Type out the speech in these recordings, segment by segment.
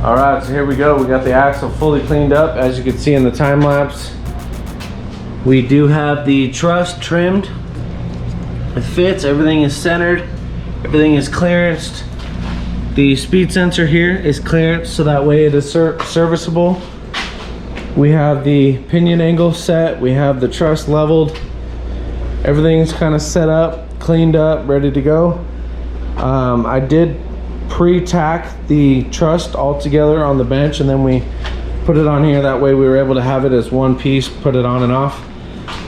All right, so here we go. We got the axle fully cleaned up, as you can see in the time lapse. We do have the truss trimmed. It fits, everything is centered, everything is clearanced. The speed sensor here is clearanced, so that way it is serviceable. We have the pinion angle set, we have the truss leveled. Everything's kind of set up, cleaned up, ready to go. I did pre-tack the truss all together on the bench, and then we put it on here. That way we were able to have it as one piece, put it on and off.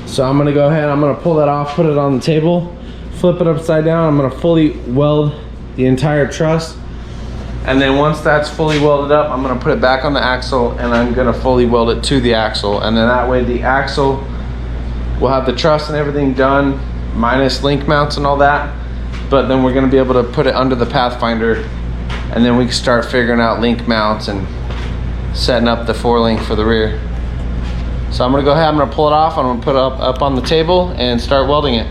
So I'm gonna go ahead, I'm gonna pull that off, put it on the table, flip it upside down. I'm gonna fully weld the entire truss. And then once that's fully welded up, I'm gonna put it back on the axle, and I'm gonna fully weld it to the axle. And then that way the axle will have the truss and everything done, minus link mounts and all that. But then we're gonna be able to put it under the Pathfinder, and then we can start figuring out link mounts and setting up the 4-link for the rear. So I'm gonna go ahead, I'm gonna pull it off, I'm gonna put it up on the table and start welding it.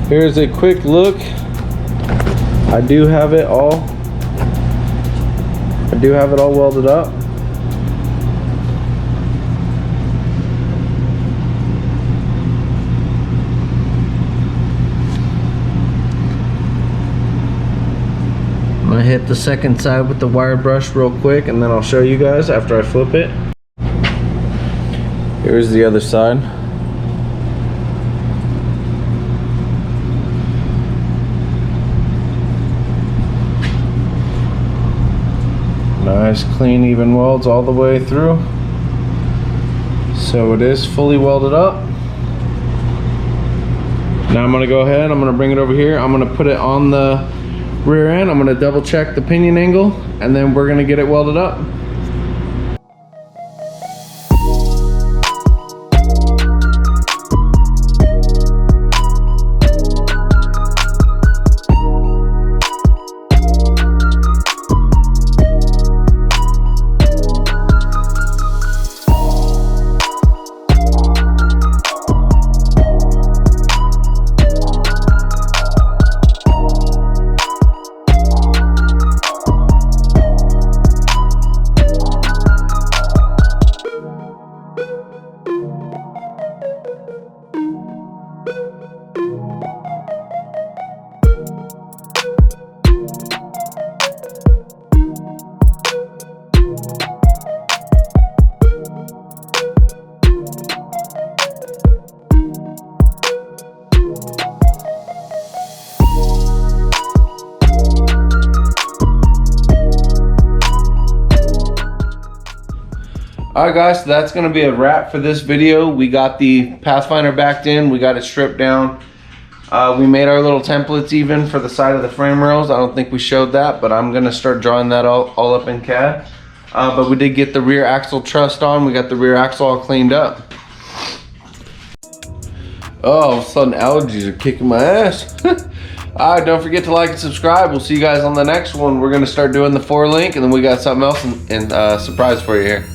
Here's a quick look. I do have it all welded up. I'm gonna hit the second side with the wire brush real quick, and then I'll show you guys after I flip it. Here's the other side. Nice, clean, even welds all the way through. So it is fully welded up. Now I'm gonna go ahead, I'm gonna bring it over here. I'm gonna put it on the rear end. I'm gonna double check the pinion angle, and then we're gonna get it welded up. Alright guys, so that's going to be a wrap for this video. We got the Pathfinder backed in, we got it stripped down. We made our little templates even for the side of the frame rails. I don't think we showed that, but I'm going to start drawing that all up in CAD. But we did get the rear axle trussed on, we got the rear axle all cleaned up. Oh, all of a sudden allergies are kicking my ass. Alright, don't forget to like and subscribe. We'll see you guys on the next one. We're going to start doing the 4-link, and then we got something else and surprise for you here.